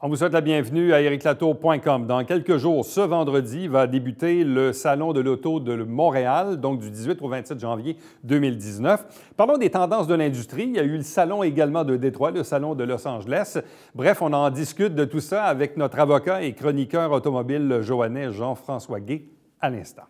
On vous souhaite la bienvenue à ericlatour.com. Dans quelques jours, ce vendredi, va débuter le Salon de l'auto de Montréal, donc du 18 au 27 janvier 2019. Parlons des tendances de l'industrie. Il y a eu le Salon également de Détroit, le Salon de Los Angeles. Bref, on en discute de tout ça avec notre avocat et chroniqueur automobile joannais Jean-François Guay à l'instant.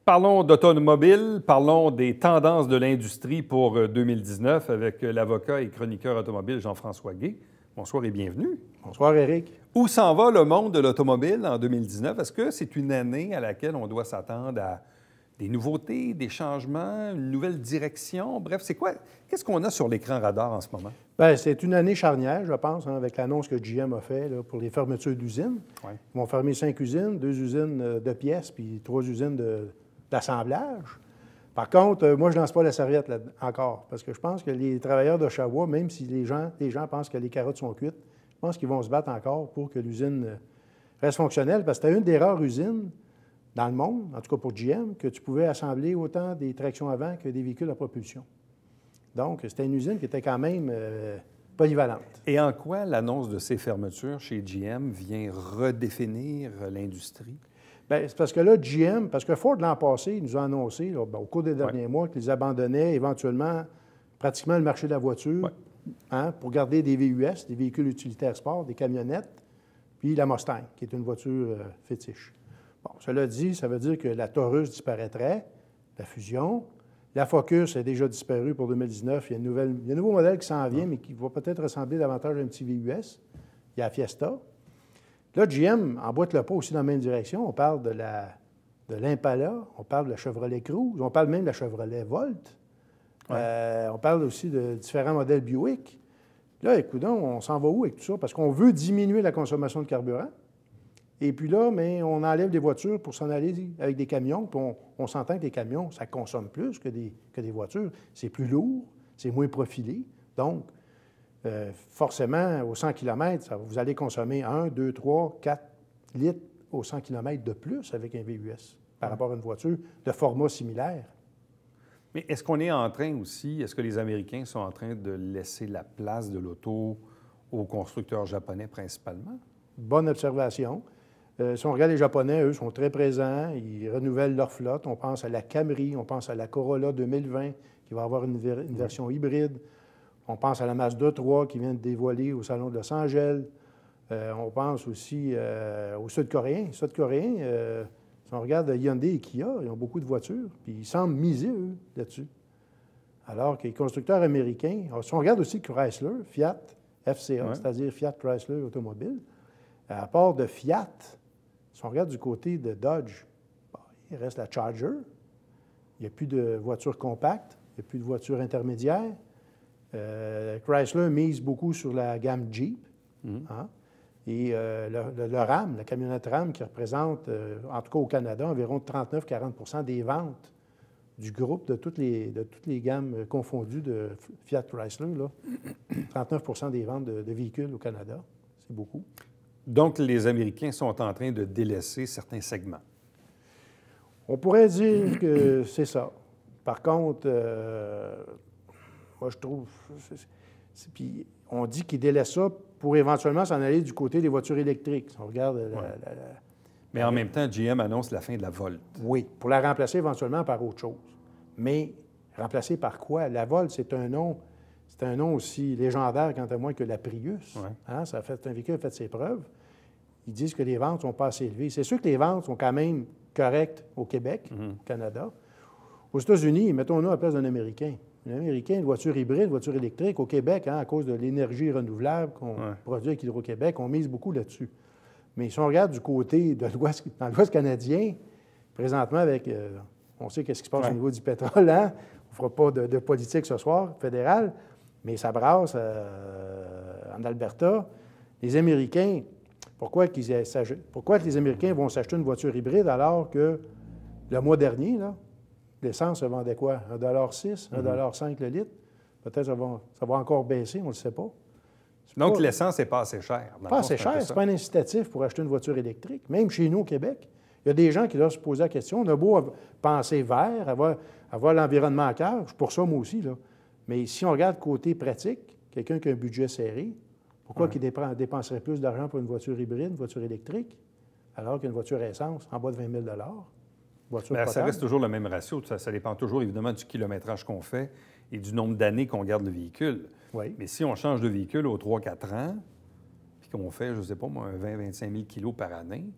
Parlons d'automobile, parlons des tendances de l'industrie pour 2019 avec l'avocat et chroniqueur automobile Jean-François Guay. Bonsoir et bienvenue. Bonsoir, Éric. Où s'en va le monde de l'automobile en 2019? Est-ce que c'est une année à laquelle on doit s'attendre à des nouveautés, des changements, une nouvelle direction? Bref, qu'est-ce qu'on a sur l'écran radar en ce moment? Bien, c'est une année charnière, je pense, avec l'annonce que GM a faite pour les fermetures d'usines. Ouais. Ils vont fermer 5 usines, 2 usines de pièces, puis 3 usines d'assemblage. Par contre, moi, je ne lance pas la serviette là encore, parce que je pense que les travailleurs d'Oshawa, même si les gens pensent que les carottes sont cuites, je pense qu'ils vont se battre encore pour que l'usine reste fonctionnelle, parce que c'était une des rares usines dans le monde, en tout cas pour GM, que tu pouvais assembler autant des tractions avant que des véhicules à propulsion. Donc, c'était une usine qui était quand même polyvalente. Et en quoi l'annonce de ces fermetures chez GM vient redéfinir l'industrie? Bien, c'est parce que là, GM, parce que Ford, l'an passé, il nous a annoncé, là, au cours des derniers mois, qu'ils abandonnaient éventuellement pratiquement le marché de la voiture pour garder des VUS, des véhicules utilitaires sport, des camionnettes, puis la Mustang, qui est une voiture fétiche. Bon, cela dit, ça veut dire que la Taurus disparaîtrait, la Fusion. La Focus est déjà disparue pour 2019. Il y a un nouveau modèle qui s'en vient, mais qui va peut-être ressembler davantage à un petit VUS. Il y a la Fiesta. Là, GM emboîte le pas aussi dans la même direction. On parle de l'Impala, on parle de la Chevrolet Cruze, on parle même de la Chevrolet Volt. On parle aussi de différents modèles Buick. Là, écoutons, on s'en va où avec tout ça? Parce qu'on veut diminuer la consommation de carburant. Et puis là, mais on enlève des voitures pour s'en aller avec des camions. Puis on s'entend que les camions, ça consomme plus que des voitures. C'est plus lourd, c'est moins profilé. Donc, forcément, au 100 km, vous allez consommer 1, 2, 3, 4 litres au 100 km de plus avec un VUS par rapport à une voiture de format similaire. Mais est-ce qu'on est en train aussi, est-ce que les Américains sont en train de laisser la place de l'auto aux constructeurs japonais principalement? Bonne observation. Si on regarde les Japonais, eux, sont très présents. Ils renouvellent leur flotte. On pense à la Camry, on pense à la Corolla 2020 qui va avoir une version hybride. On pense à la Mazda 3 qui vient de dévoiler au Salon de Los Angeles. On pense aussi aux Sud-Coréens. Si on regarde Hyundai et Kia, ils ont beaucoup de voitures, puis ils semblent miser, eux, là-dessus. Alors que les constructeurs américains, si on regarde aussi Chrysler, Fiat, FCA, c'est-à-dire Fiat Chrysler Automobile, à part de Fiat, si on regarde du côté de Dodge, il reste la Charger, il n'y a plus de voitures compactes, il n'y a plus de voitures intermédiaires. Chrysler mise beaucoup sur la gamme Jeep. Et le Ram, la camionnette Ram, qui représente, en tout cas au Canada, environ 39-40 des ventes du groupe de toutes les gammes confondues de Fiat Chrysler. Là. 39 des ventes de véhicules au Canada. C'est beaucoup. Donc, les Américains sont en train de délaisser certains segments. On pourrait dire que c'est ça. Par contre, moi, je trouve... Puis on dit qu'ils délaissent ça pour éventuellement s'en aller du côté des voitures électriques. Si on regarde Mais en même temps, GM annonce la fin de la Volt. Oui, pour la remplacer éventuellement par autre chose. Mais remplacer par quoi? La Volt, c'est un nom aussi légendaire, quant à moi, que la Prius. Ça a fait un véhicule qui a fait ses preuves. Ils disent que les ventes ne sont pas assez élevées. C'est sûr que les ventes sont quand même correctes au Québec, au Canada. Aux États-Unis, mettons-nous à la place d'un Américain. Un Américain, une voiture hybride, une voiture électrique, au Québec, à cause de l'énergie renouvelable qu'on produit avec Hydro-Québec, on mise beaucoup là-dessus. Mais si on regarde du côté de l'Ouest, dans l'Ouest canadien, présentement, on sait qu'est-ce qui se passe au niveau du pétrole, On ne fera pas de politique ce soir, fédérale, mais ça brasse en Alberta. Les Américains, pourquoi les Américains vont s'acheter une voiture hybride alors que le mois dernier, là, l'essence se vendait quoi? 1,06 1,5 le litre? Peut-être ça va encore baisser, on ne le sait pas. Donc, l'essence n'est pas assez chère. Pas assez cher, ce n'est pas un incitatif pour acheter une voiture électrique. Même chez nous, au Québec, Il y a des gens qui doivent se poser la question. On a beau penser vert, avoir l'environnement à cœur, je suis pour ça moi aussi, là. Mais si on regarde côté pratique, quelqu'un qui a un budget serré, pourquoi qu'il dépenserait plus d'argent pour une voiture hybride, une voiture électrique, alors qu'une voiture essence en bas de 20 000 voiture Bien, ça potable? reste toujours le même ratio. Ça dépend toujours, évidemment, du kilométrage qu'on fait et du nombre d'années qu'on garde le véhicule. Oui. Mais si on change de véhicule aux 3-4 ans, puis qu'on fait, je ne sais pas moi, 20-25 000 kilos par année,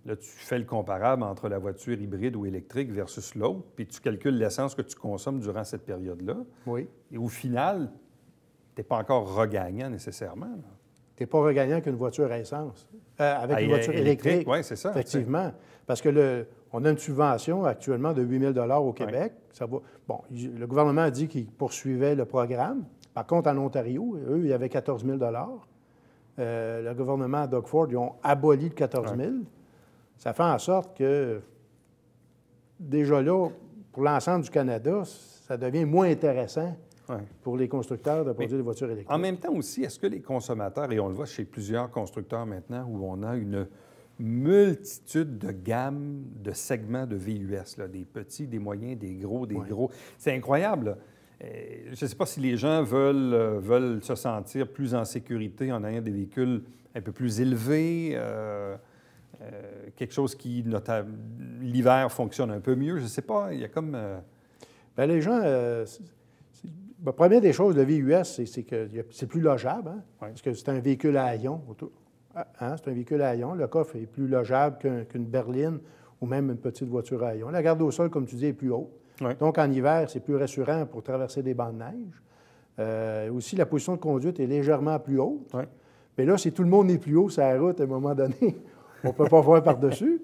là, tu fais le comparable entre la voiture hybride ou électrique versus l'autre, puis tu calcules l'essence que tu consommes durant cette période-là. Oui. Et au final, tu n'es pas encore regagnant nécessairement, là. Tu n'es pas regagnant qu'une voiture à essence. Avec une voiture électrique. Oui, c'est ça. Effectivement. Parce que on a une subvention actuellement de 8 000 au Québec. Ça va, bon, le gouvernement a dit qu'il poursuivait le programme. Par contre, en Ontario, eux, il y avait 14 000 le gouvernement Doug Ford, ils ont aboli le 14 000 Ça fait en sorte que, déjà là, pour l'ensemble du Canada, ça devient moins intéressant pour les constructeurs de produire des voitures électriques. En même temps aussi, est-ce que les consommateurs, et on le voit chez plusieurs constructeurs maintenant, où on a une multitude de gammes, de segments de VUS, là, des petits, des moyens, des gros, C'est incroyable, là. Je ne sais pas si les gens veulent se sentir plus en sécurité en ayant des véhicules un peu plus élevés, quelque chose qui, l'hiver, fonctionne un peu mieux. Je ne sais pas, il y a comme... Bien, les gens... La première des choses, le VUS, c'est que c'est plus logeable, hein? Parce que c'est un véhicule à haillons. Hein? C'est un véhicule à haillons. Le coffre est plus logeable qu'une berline ou même une petite voiture à haillons. La garde au sol, comme tu dis, est plus haute. Donc, en hiver, c'est plus rassurant pour traverser des bancs de neige. Aussi, la position de conduite est légèrement plus haute. Mais là, si tout le monde est plus haut sur la route, à un moment donné, on ne peut pas voir par-dessus.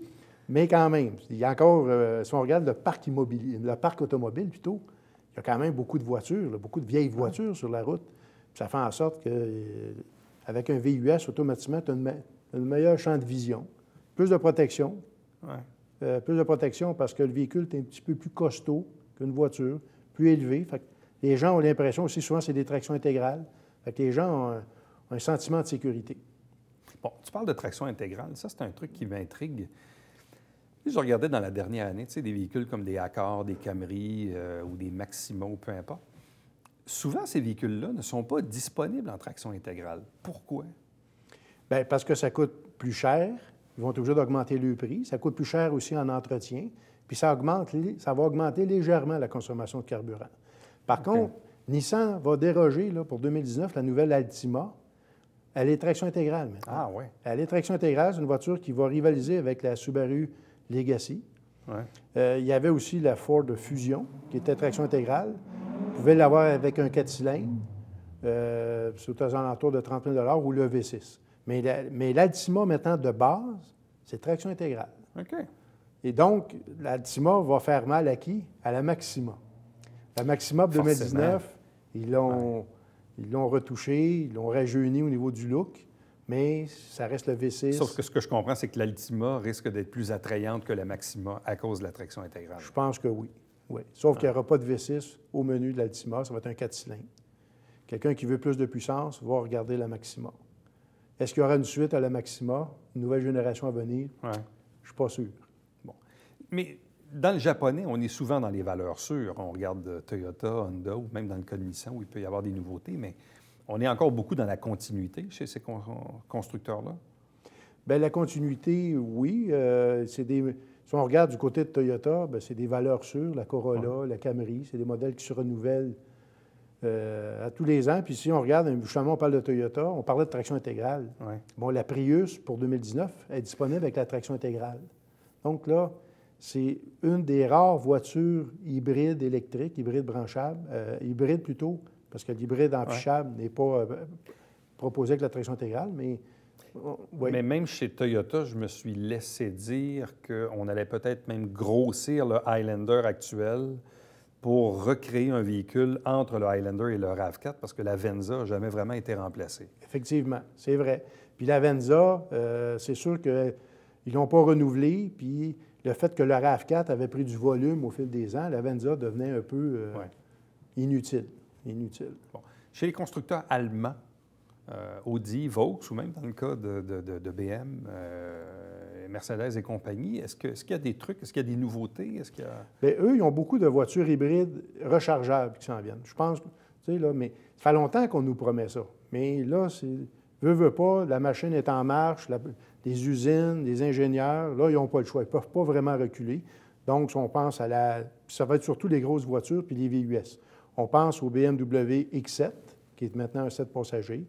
Mais quand même, il y a encore, si on regarde le parc immobilier, le parc automobile plutôt, il y a quand même beaucoup de voitures, là, beaucoup de vieilles voitures sur la route. Puis ça fait en sorte qu'avec un VUS, automatiquement, tu as un meilleur champ de vision, plus de protection. Plus de protection parce que le véhicule est un petit peu plus costaud qu'une voiture, plus élevé. Fait que les gens ont l'impression aussi, souvent, c'est des tractions intégrales. Fait que les gens ont un sentiment de sécurité. Bon, tu parles de traction intégrale. Ça, c'est un truc qui m'intrigue. Je regardais dans la dernière année, tu sais, des véhicules comme des Accord, des Camry ou des Maxima, ou peu importe. Souvent, ces véhicules-là ne sont pas disponibles en traction intégrale. Pourquoi? Bien, parce que ça coûte plus cher. Ils vont être obligés d'augmenter le prix. Ça coûte plus cher aussi en entretien. Puis ça va augmenter légèrement la consommation de carburant. Par contre, Nissan va déroger, là, pour 2019, la nouvelle Altima. Elle est traction intégrale maintenant. Ah oui. Elle est traction intégrale. C'est une voiture qui va rivaliser avec la Subaru Legacy. Il y avait aussi la Ford Fusion, qui était traction intégrale. Vous pouvez l'avoir avec un 4 cylindres. C'est aux alentours de 30 000 ou le V6. Mais l'Altima, maintenant, de base, c'est traction intégrale. OK. Et donc, l'Altima va faire mal à qui? À la Maxima. La Maxima de 2019, ils l'ont retouché, ils l'ont rajeuni au niveau du look, mais ça reste le V6. Sauf que ce que je comprends, c'est que l'Altima risque d'être plus attrayante que la Maxima à cause de la traction intégrale. Je pense que oui. Sauf qu'il n'y aura pas de V6 au menu de l'Altima, ça va être un 4 cylindres. Quelqu'un qui veut plus de puissance va regarder la Maxima. Est-ce qu'il y aura une suite à la Maxima, une nouvelle génération à venir? Je ne suis pas sûr. Bon. Mais dans le japonais, on est souvent dans les valeurs sûres. On regarde Toyota, Honda, ou même dans le cas de Nissan, où il peut y avoir des nouveautés, mais on est encore beaucoup dans la continuité chez ces constructeurs-là? Bien, la continuité, oui. Si on regarde du côté de Toyota, bien, c'est des valeurs sûres, la Corolla, la Camry, c'est des modèles qui se renouvellent à tous les ans. Puis si on regarde, justement, on parle de Toyota, on parlait de traction intégrale. Bon, la Prius, pour 2019, est disponible avec la traction intégrale. Donc là, c'est une des rares voitures hybrides électriques, hybrides branchables, hybrides plutôt, parce que l'hybride empichable n'est pas proposé avec la traction intégrale, mais... Mais même chez Toyota, je me suis laissé dire qu'on allait peut-être même grossir le Highlander actuel pour recréer un véhicule entre le Highlander et le RAV4, parce que la Venza n'a jamais vraiment été remplacée. Effectivement, c'est vrai. Puis la Venza, c'est sûr qu'ils ne l'ont pas renouvelée, puis le fait que le RAV4 avait pris du volume au fil des ans, la Venza devenait un peu inutile. Bon. Chez les constructeurs allemands, Audi, Vaux, ou même dans le cas de BM, Mercedes et compagnie. Est-ce qu'il y a des trucs? Est-ce qu'il y a des nouveautés? Est-ce qu'il y a... Bien, eux, ils ont beaucoup de voitures hybrides rechargeables qui s'en viennent. Je pense, tu sais, là, mais ça fait longtemps qu'on nous promet ça. Mais là, veut pas, la machine est en marche, les usines, les ingénieurs, là, ils n'ont pas le choix. Ils ne peuvent pas vraiment reculer. Donc, on pense ça va être surtout les grosses voitures puis les VUS. On pense au BMW X7, qui est maintenant un 7 passagers.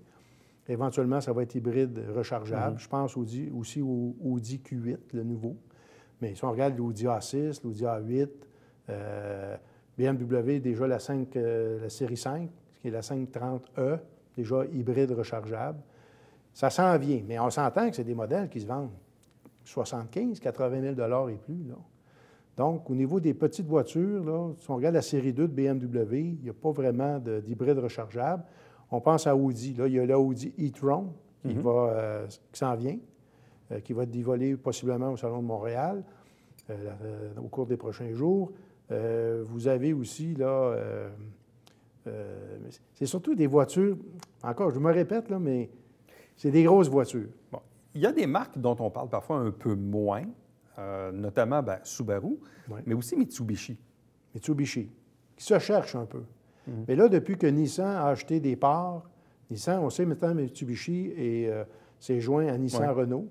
Éventuellement, ça va être hybride rechargeable. Je pense aussi au Audi Q8, le nouveau. Mais si on regarde l'Audi A6, l'Audi A8, BMW, déjà la série 5, qui est la 530e, déjà hybride rechargeable. Ça s'en vient, mais on s'entend que c'est des modèles qui se vendent 75 000, 80 000 et plus. Là. Donc, au niveau des petites voitures, là, si on regarde la série 2 de BMW, il n'y a pas vraiment d'hybride rechargeable. On pense à Audi. Là, il y a l'Audi e-tron qui s'en vient, qui va être dévoilé possiblement au Salon de Montréal au cours des prochains jours. Vous avez aussi, là, c'est surtout des voitures, encore, je me répète, là, mais c'est des grosses voitures. Bon. Il y a des marques dont on parle parfois un peu moins, notamment Subaru, mais aussi Mitsubishi. Mitsubishi, qui se cherche un peu. Mais là, depuis que Nissan a acheté des parts, Nissan, on sait maintenant Mitsubishi s'est joint à Nissan Renault.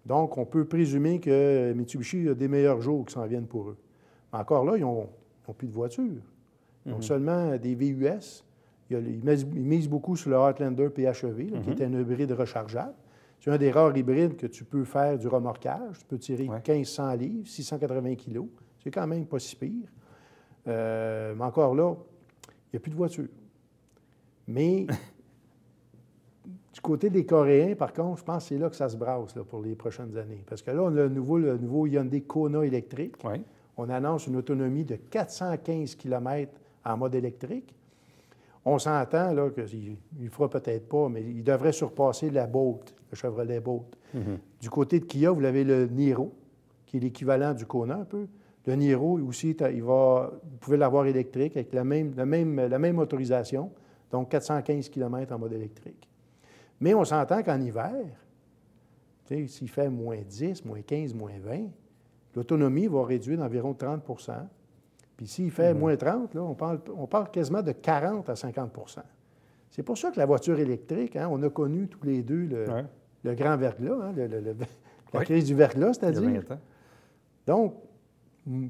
Donc, on peut présumer que Mitsubishi a des meilleurs jours qui s'en viennent pour eux. Mais encore là, ils n'ont plus de voitures. Ils ont seulement des VUS. Ils misent beaucoup sur le Outlander PHEV, là, qui est un hybride rechargeable. C'est un des rares hybrides que tu peux faire du remorquage. Tu peux tirer 1500 livres, 680 kilos. C'est quand même pas si pire. Mais encore là, il n'y a plus de voitures. Mais du côté des Coréens, par contre, je pense que c'est là que ça se brasse là, pour les prochaines années. Parce que là, on a le nouveau Hyundai Kona électrique. On annonce une autonomie de 415 km en mode électrique. On s'entend là qu'il ne fera peut-être pas, mais il devrait surpasser la Bolt, le Chevrolet Bolt. Du côté de Kia, vous avez le Niro, qui est l'équivalent du Kona un peu. Le Niro aussi, vous pouvez l'avoir électrique avec la même autorisation, donc 415 km en mode électrique. Mais on s'entend qu'en hiver, s'il fait moins 10, moins 15, moins 20, l'autonomie va réduire d'environ 30 %. Puis s'il fait moins 30, là, on parle quasiment de 40 à 50 %. C'est pour ça que la voiture électrique, on a connu tous les deux le grand verglas, la crise du verglas, c'est-à-dire. Il y a 20 ans. Donc,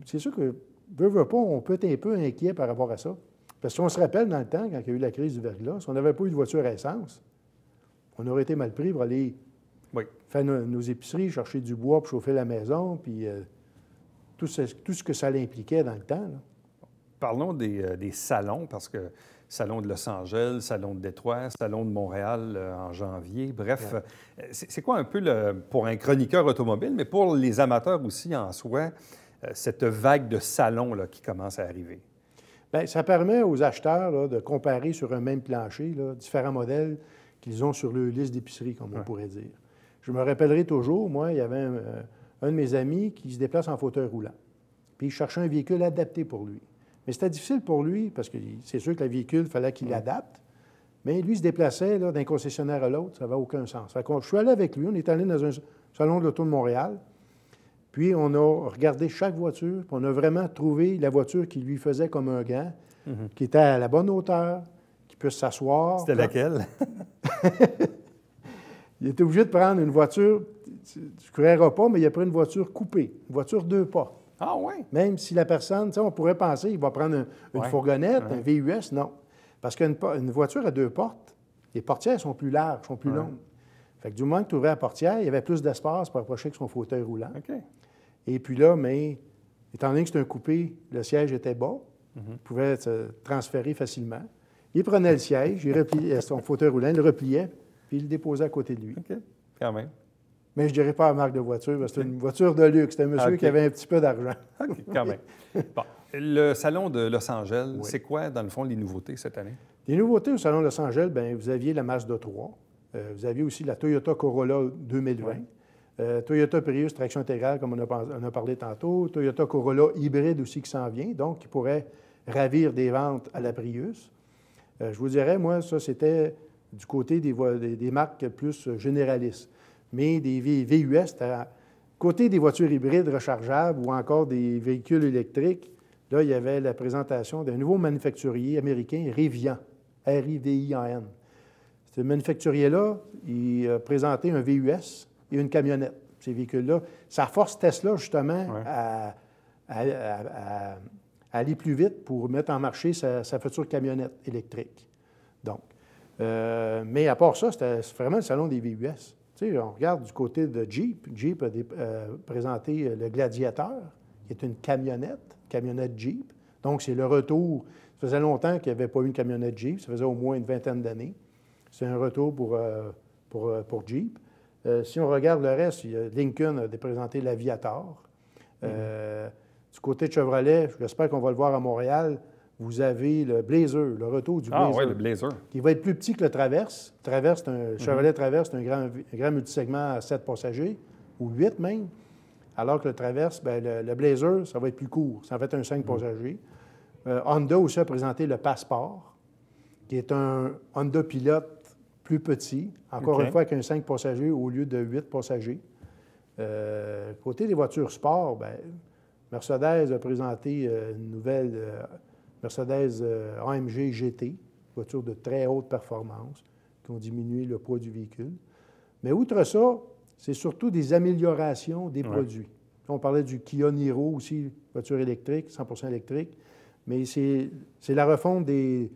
c'est sûr que, veut pas, on peut être un peu inquiet par rapport à ça. Parce qu'on se rappelle dans le temps, quand il y a eu la crise du verglas, si on n'avait pas eu de voiture à essence, on aurait été mal pris pour aller faire nos épiceries, chercher du bois pour chauffer la maison, puis tout ce que ça impliquait dans le temps. Là. Parlons des salons, parce que Salon de Los Angeles, Salon de Détroit, Salon de Montréal en janvier. Bref, c'est quoi un peu, pour un chroniqueur automobile, mais pour les amateurs aussi en soi, cette vague de salons là, qui commence à arriver? Bien, ça permet aux acheteurs là, de comparer sur un même plancher là, différents modèles qu'ils ont sur leur liste d'épicerie, comme on pourrait dire. Je me rappellerai toujours, moi, il y avait un de mes amis qui se déplace en fauteuil roulant. Puis il cherchait un véhicule adapté pour lui. Mais c'était difficile pour lui, parce que c'est sûr que le véhicule, il fallait qu'il l'adapte. Mais lui, il se déplaçait d'un concessionnaire à l'autre, ça n'avait aucun sens. Fait que je suis allé avec lui, on est allé dans un salon de l'auto de Montréal. Puis, on a regardé chaque voiture, puis on a vraiment trouvé la voiture qui lui faisait comme un gant, qui était à la bonne hauteur, qui puisse s'asseoir. C'était laquelle? Il était obligé de prendre une voiture, tu ne croiras pas, mais il a pris une voiture coupée, une voiture 2 portes. Ah oui? Même si la personne, tu sais, on pourrait penser qu'il va prendre une fourgonnette, un VUS, non. Parce qu'une voiture à 2 portes, les portières sont plus larges, sont plus longues. Fait que du moment que tu ouvrais la portière, il y avait plus d'espace pour approcher que son fauteuil roulant. Et puis là, mais étant donné que c'est un coupé, le siège était bas, il pouvait se transférer facilement. Il prenait le siège, il repliait son fauteuil roulant, il le repliait, puis il le déposait à côté de lui. OK, quand même. Mais je ne dirais pas la marque de voiture, parce que c'était une voiture de luxe. C'était un monsieur qui avait un petit peu d'argent. OK, quand même. Bon, le Salon de Los Angeles, c'est quoi, dans le fond, les nouveautés cette année? Les nouveautés au Salon de Los Angeles, bien, vous aviez la Mazda 3. Vous aviez aussi la Toyota Corolla 2020. Toyota Prius, traction intégrale, comme on a parlé tantôt. Toyota Corolla hybride aussi qui s'en vient, donc qui pourrait ravir des ventes à la Prius. Je vous dirais, moi, ça, c'était du côté des marques plus généralistes. Mais des VUS, côté des voitures hybrides rechargeables ou encore des véhicules électriques, là, il y avait la présentation d'un nouveau manufacturier américain, Rivian, R-I-V-I-A-N. Ce manufacturier-là, il a présenté un VUS et une camionnette. Ces véhicules-là, ça force Tesla, justement, à aller plus vite pour mettre en marché sa future camionnette électrique. Donc, mais à part ça, c'était vraiment le salon des VUS. Tu sais, on regarde du côté de Jeep. Jeep a présenté le Gladiator, qui est une camionnette Jeep. Donc, c'est le retour. Ça faisait longtemps qu'il n'y avait pas eu une camionnette Jeep. Ça faisait au moins une vingtaine d'années. C'est un retour pour Jeep. Si on regarde le reste, Lincoln a présenté l'Aviator. Du côté de Chevrolet, j'espère qu'on va le voir à Montréal, vous avez le Blazer, le retour du Blazer. Ah oui, le Blazer. Qui va être plus petit que le Traverse. Chevrolet Traverse, c'est un grand multisegment à 7 passagers, ou 8 même. Alors que le Traverse, bien, le Blazer, ça va être plus court. Ça va être un 5 passagers. Honda aussi a présenté le Passport, qui est un Honda Pilot plus petit, encore une fois avec un 5 passagers au lieu de 8 passagers. Côté des voitures sport, bien, Mercedes a présenté une nouvelle Mercedes AMG GT, voiture de très haute performance, qui ont diminué le poids du véhicule. Mais outre ça, c'est surtout des améliorations des produits. On parlait du Kia Niro aussi, voiture électrique, 100% électrique, mais c'est la refonte des...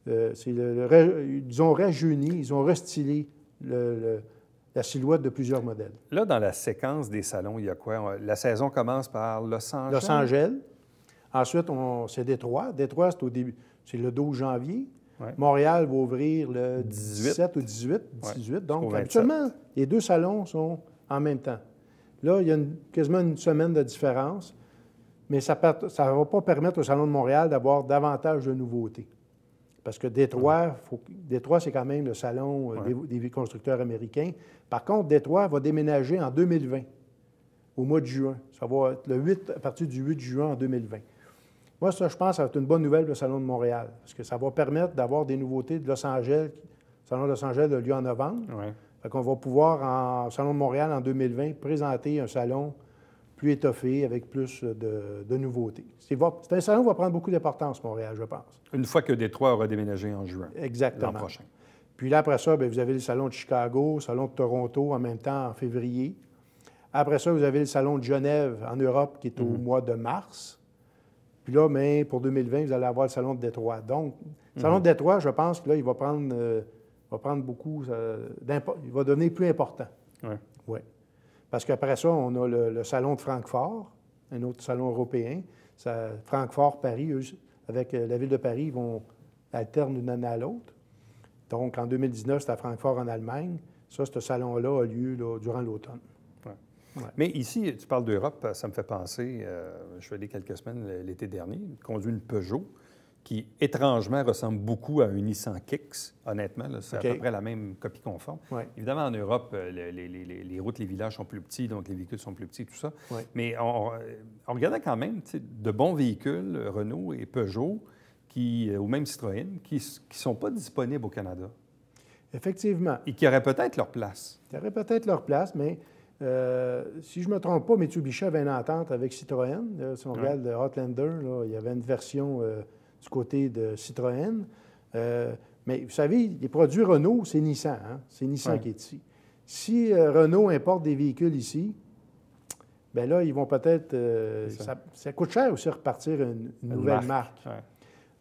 ils ont rajeuni, ils ont restylé la silhouette de plusieurs modèles. Là, dans la séquence des salons, il y a quoi? La saison commence par Los Angeles? Los Angeles. Ensuite, c'est Détroit. Détroit, c'est le 12 janvier. Ouais. Montréal va ouvrir le 17 ou 18. Ouais. Donc, habituellement, les deux salons sont en même temps. Là, il y a quasiment une semaine de différence, mais ça ne va pas permettre au Salon de Montréal d'avoir davantage de nouveautés. Parce que Détroit, c'est quand même le salon des constructeurs américains. Par contre, Détroit va déménager en 2020, au mois de juin. Ça va être à partir du 8 juin en 2020. Moi, ça, je pense que ça va être une bonne nouvelle pour le Salon de Montréal, parce que ça va permettre d'avoir des nouveautés de Los Angeles. Le Salon de Los Angeles a lieu en novembre. Ouais. Fait qu'on va pouvoir, au Salon de Montréal en 2020, présenter un salon plus étoffé, avec plus de nouveautés. C'est un salon qui va prendre beaucoup d'importance, Montréal, je pense. Une fois que Détroit aura déménagé en juin. Exactement. L'an prochain. Puis là, après ça, bien, vous avez le salon de Chicago, le salon de Toronto en même temps, en février. Après ça, vous avez le salon de Genève en Europe, qui est au mois de mars. Puis là, mais pour 2020, vous allez avoir le salon de Détroit. Donc, le salon de Détroit, je pense que là, il va prendre beaucoup... il va devenir plus important. Oui. Ouais. Parce qu'après ça, on a le salon de Francfort, un autre salon européen. Francfort-Paris, eux, avec la ville de Paris, ils vont alterner d'une année à l'autre. Donc, en 2019, c'était à Francfort, en Allemagne. Ça, ce salon-là a lieu là, durant l'automne. Ouais. Ouais. Mais ici, tu parles d'Europe, ça me fait penser, je suis allé quelques semaines l'été dernier, conduit une Peugeot qui, étrangement, ressemble beaucoup à un Nissan Kicks, honnêtement. C'est à peu près la même copie conforme. Ouais. Évidemment, en Europe, les routes, les villages sont plus petits, donc les véhicules sont plus petits, tout ça. Ouais. Mais on regardait quand même de bons véhicules, Renault et Peugeot, ou même Citroën, qui ne sont pas disponibles au Canada. Effectivement. Et qui auraient peut-être leur place. Qui auraient peut-être leur place, mais si je ne me trompe pas, Mitsubishi avait une entente avec Citroën. Là, si on regarde le Outlander, là, il y avait une version... du côté de Citroën. Mais vous savez, les produits Renault, c'est Nissan. Hein? C'est Nissan qui est ici. Si Renault importe des véhicules ici, bien là, ils vont peut-être... ça coûte cher aussi repartir une nouvelle marque. Ouais.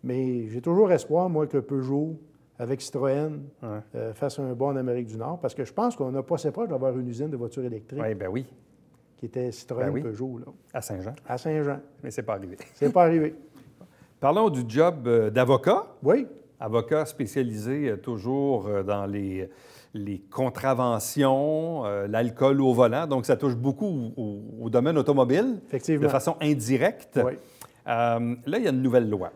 Mais j'ai toujours espoir, moi, que Peugeot, avec Citroën, fasse un bond en Amérique du Nord, parce que je pense qu'on n'a pas assez proche d'avoir une usine de voitures électriques. Oui, bien oui. Qui était Citroën-Peugeot. Là. À Saint-Jean. À Saint-Jean. Mais c'est pas arrivé. C'est pas arrivé. Parlons du job d'avocat. Oui. Avocat spécialisé toujours dans les contraventions, l'alcool au volant. Donc, ça touche beaucoup au domaine automobile. Effectivement. De façon indirecte. Oui. Là, il y a une nouvelle loi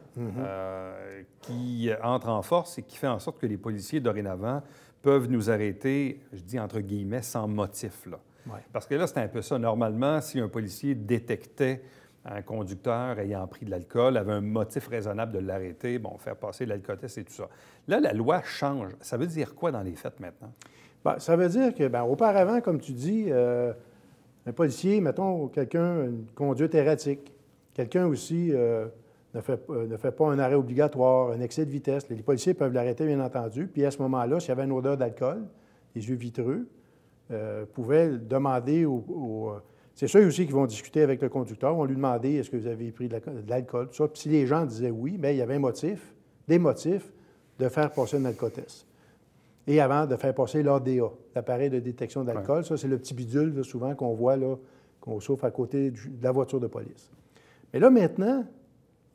qui entre en force et qui fait en sorte que les policiers, dorénavant, peuvent nous arrêter, je dis entre guillemets, sans motif. Là. Oui. Parce que là, c'est un peu ça. Normalement, si un policier détectait un conducteur ayant pris de l'alcool, avait un motif raisonnable de l'arrêter, faire passer l'alcotest et tout ça. Là, la loi change. Ça veut dire quoi dans les faits maintenant? Bien, ça veut dire que, auparavant, comme tu dis, Un policier, mettons, quelqu'un, une conduite erratique. Quelqu'un aussi ne fait pas un arrêt obligatoire, un excès de vitesse. Les policiers peuvent l'arrêter, bien entendu. Puis à ce moment-là, s'il y avait une odeur d'alcool, les yeux vitreux, pouvaient demander c'est ceux aussi qui vont discuter avec le conducteur, vont lui demander est-ce que vous avez pris de l'alcool, tout ça. Puis si les gens disaient oui, bien, il y avait des motifs de faire passer un alcotest. Et avant de faire passer l'ADA, l'appareil de détection d'alcool. Ouais. Ça, c'est le petit bidule, là, souvent, qu'on voit, là, qu'on souffle à côté de la voiture de police. Mais là, maintenant,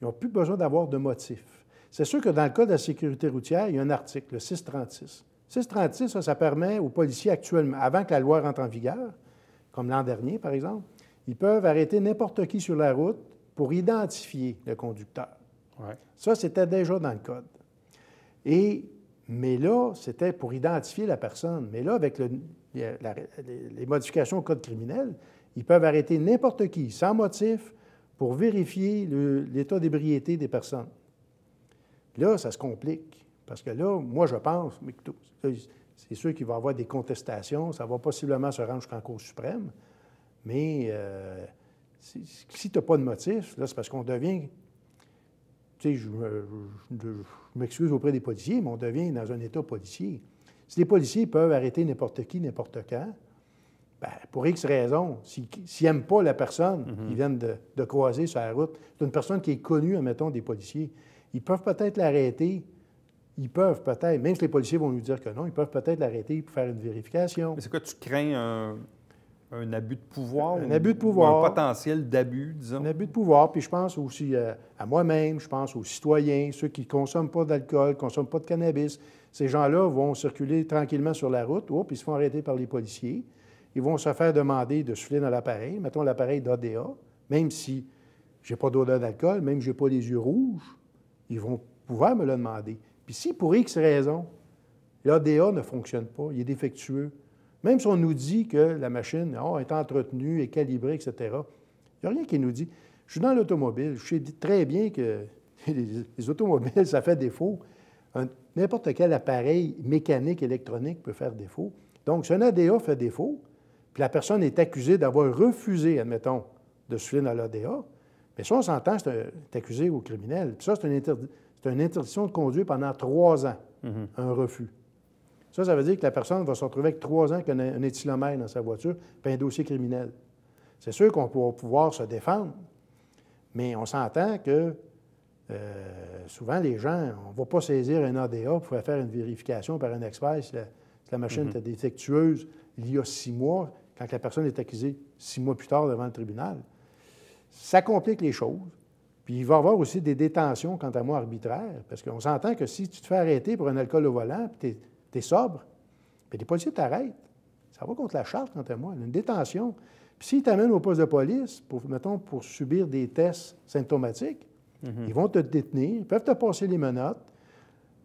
ils n'ont plus besoin d'avoir de motifs. C'est sûr que dans le cas de la sécurité routière, il y a un article, le 636. 636, ça permet aux policiers actuellement, avant que la loi rentre en vigueur, comme l'an dernier, par exemple, ils peuvent arrêter n'importe qui sur la route pour identifier le conducteur. Ouais. Ça, c'était déjà dans le code. Mais là, c'était pour identifier la personne. Mais là, avec les modifications au code criminel, ils peuvent arrêter n'importe qui, sans motif, pour vérifier l'état d'ébriété des personnes. Là, ça se complique. Parce que là, moi, je pense, mais c'est sûr qu'il va y avoir des contestations, ça va possiblement se rendre jusqu'en Cour suprême, mais si tu n'as pas de motif, là, c'est parce qu'on devient... Tu sais, je m'excuse auprès des policiers, mais on devient dans un état policier. Si les policiers peuvent arrêter n'importe qui, n'importe quand, bien, pour X raisons, s'ils n'aiment pas la personne qu'ils viennent de croiser sur la route, c'est une personne qui est connue, admettons, des policiers, ils peuvent peut-être l'arrêter. Ils peuvent peut-être, même si les policiers vont nous dire que non, ils peuvent peut-être l'arrêter pour faire une vérification. Mais c'est quoi, tu crains un abus de pouvoir? Un abus de pouvoir. Ou un potentiel d'abus, disons? Un abus de pouvoir. Puis je pense aussi à moi-même, je pense aux citoyens, ceux qui ne consomment pas d'alcool, ne consomment pas de cannabis. Ces gens-là vont circuler tranquillement sur la route, puis ils se font arrêter par les policiers. Ils vont se faire demander de souffler dans l'appareil, mettons l'appareil d'ADA, même si je n'ai pas d'odeur d'alcool, même si je n'ai pas les yeux rouges, ils vont pouvoir me le demander. Puis si, pour X raison, l'ADA ne fonctionne pas, il est défectueux, même si on nous dit que la machine est entretenue, est calibrée, etc., il n'y a rien qui nous dit. Je suis dans l'automobile, je sais très bien que les automobiles, ça fait défaut. N'importe quel appareil mécanique, électronique peut faire défaut. Donc, si un ADA fait défaut, puis la personne est accusée d'avoir refusé, admettons, de souffler dans l'ADA, bien ça, on s'entend, c'est accusé au criminel. Puis ça, c'est une interdiction de conduire pendant 3 ans, un refus. Ça veut dire que la personne va se retrouver avec 3 ans avec un éthylomètre dans sa voiture, puis un dossier criminel. C'est sûr qu'on va pouvoir se défendre, mais on s'entend que souvent, les gens, on ne va pas saisir un ADA pour faire une vérification par un expert si la machine était défectueuse il y a 6 mois, quand la personne est accusée 6 mois plus tard devant le tribunal. Ça complique les choses. Puis il va y avoir aussi des détentions, quant à moi, arbitraires, parce qu'on s'entend que si tu te fais arrêter pour un alcool au volant, puis tu es sobre, puis les policiers t'arrêtent. Ça va contre la charte, quant à moi, une détention. Puis s'ils t'amènent au poste de police, pour subir des tests symptomatiques, ils vont te détenir, ils peuvent te passer les menottes.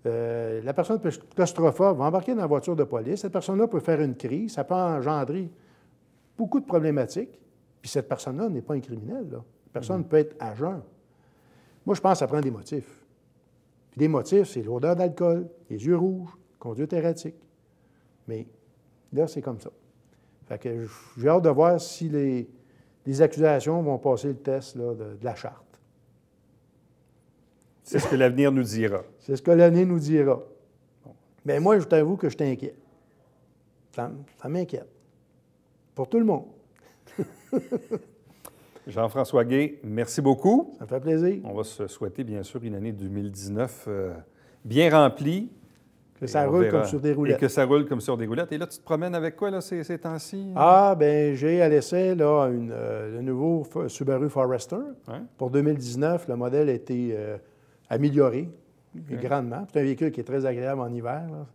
La personne claustrophobe va embarquer dans la voiture de police. Cette personne-là peut faire une crise, ça peut engendrer beaucoup de problématiques. Puis cette personne-là n'est pas un criminel, là. La personne peut être à jeun. Moi, je pense que ça prend des motifs. Puis des motifs, c'est l'odeur d'alcool, les yeux rouges, conduite erratique. Mais là, c'est comme ça. Fait que j'ai hâte de voir si les accusations vont passer le test là, de la charte. C'est ce que l'avenir nous dira. C'est ce que l'avenir nous dira. Mais moi, je t'avoue que je t'inquiète. Ça m'inquiète. Pour tout le monde. Jean-François Gay, merci beaucoup. Ça me fait plaisir. On va se souhaiter, bien sûr, une année 2019 bien remplie. Que ça roule comme sur des roulettes. Et que ça roule comme sur des roulettes. Et là, tu te promènes avec quoi, là, ces temps-ci? Ah, bien, j'ai à l'essai, là, le nouveau Subaru Forester. Ouais. Pour 2019, le modèle a été amélioré grandement. C'est un véhicule qui est très agréable en hiver, là.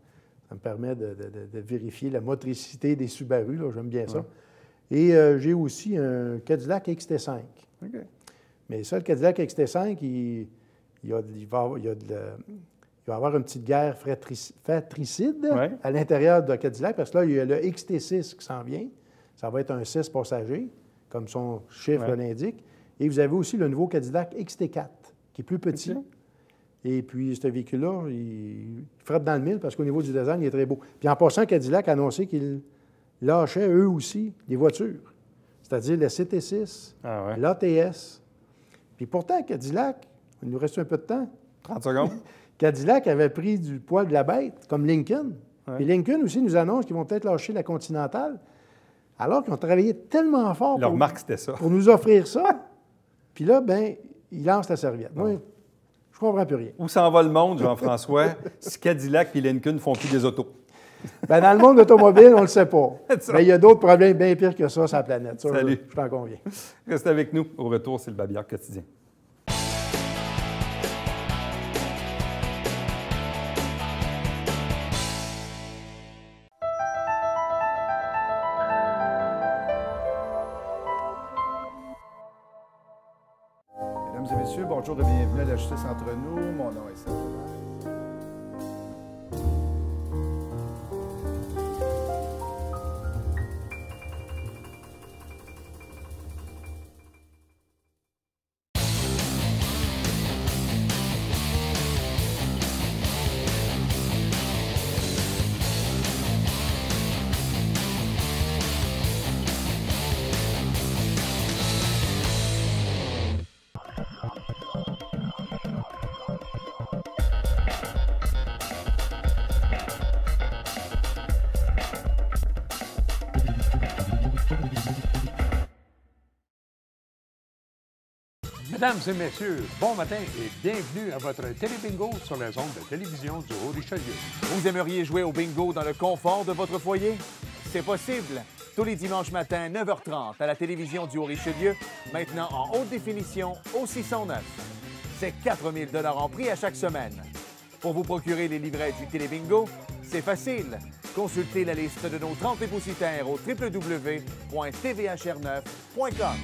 Ça me permet de vérifier la motricité des Subaru, là. J'aime bien ça. Ouais. Et j'ai aussi un Cadillac XT5. Okay. Mais ça, le Cadillac XT5, il va avoir une petite guerre fratricide à l'intérieur de Cadillac, parce que là, il y a le XT6 qui s'en vient. Ça va être un 6 passagers, comme son chiffre l'indique. Et vous avez aussi le nouveau Cadillac XT4, qui est plus petit. Okay. Et puis, ce véhicule-là, il frappe dans le mille, parce qu'au niveau du design, il est très beau. Puis en passant, Cadillac a annoncé qu'il lâchaient eux aussi des voitures. c'est-à-dire le CT6, l'ATS. Puis pourtant, Cadillac, il nous reste un peu de temps. 30 secondes. Cadillac avait pris du poil de la bête, comme Lincoln. Ouais. Et Lincoln aussi nous annonce qu'ils vont peut-être lâcher la Continentale, alors qu'ils ont travaillé tellement fort Leur marque, c'était ça. pour nous offrir ça. Puis là, bien, ils lancent la serviette. Moi, je ne comprends plus rien. Où s'en va le monde, Jean-François, si Cadillac et Lincoln ne font plus des autos? Bien, dans le monde automobile, on ne le sait pas. Mais il y a d'autres problèmes bien pires que ça sur la planète. Ça, Salut. je t'en conviens. Restez avec nous. Au retour, c'est le Babillard quotidien. Mesdames et messieurs, bonjour et bienvenue à la Justice entre nous. Mon nom est Serge. Mesdames et messieurs, bon matin et bienvenue à votre télébingo sur les ondes de télévision du Haut-Richelieu. Vous aimeriez jouer au bingo dans le confort de votre foyer? C'est possible. Tous les dimanches matins, 9h30, à la télévision du Haut-Richelieu, maintenant en haute définition au 609. C'est 4 000 $ en prix à chaque semaine. Pour vous procurer les livrets du télébingo, c'est facile. Consultez la liste de nos 30 dépositaires au www.tvhr9.com.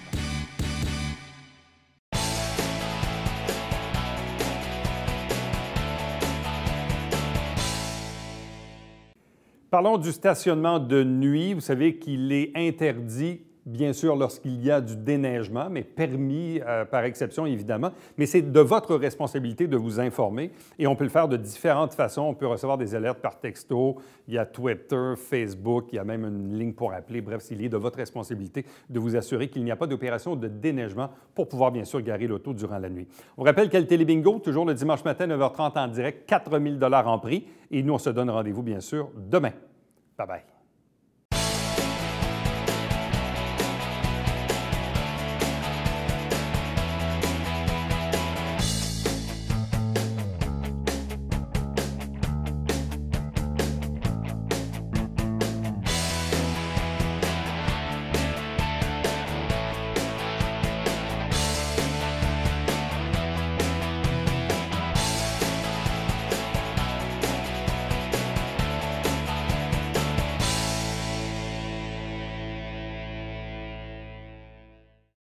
Parlons du stationnement de nuit. Vous savez qu'il est interdit, bien sûr, lorsqu'il y a du déneigement, mais permis par exception, évidemment. Mais c'est de votre responsabilité de vous informer et on peut le faire de différentes façons. On peut recevoir des alertes par texto, il y a Twitter, Facebook, il y a même une ligne pour appeler. Bref, il est de votre responsabilité de vous assurer qu'il n'y a pas d'opération de déneigement pour pouvoir, bien sûr, garer l'auto durant la nuit. On rappelle qu'il y a le Télébingo, toujours le dimanche matin, 9h30 en direct, 4 000 $ en prix. Et nous, on se donne rendez-vous, bien sûr, demain. Bye-bye.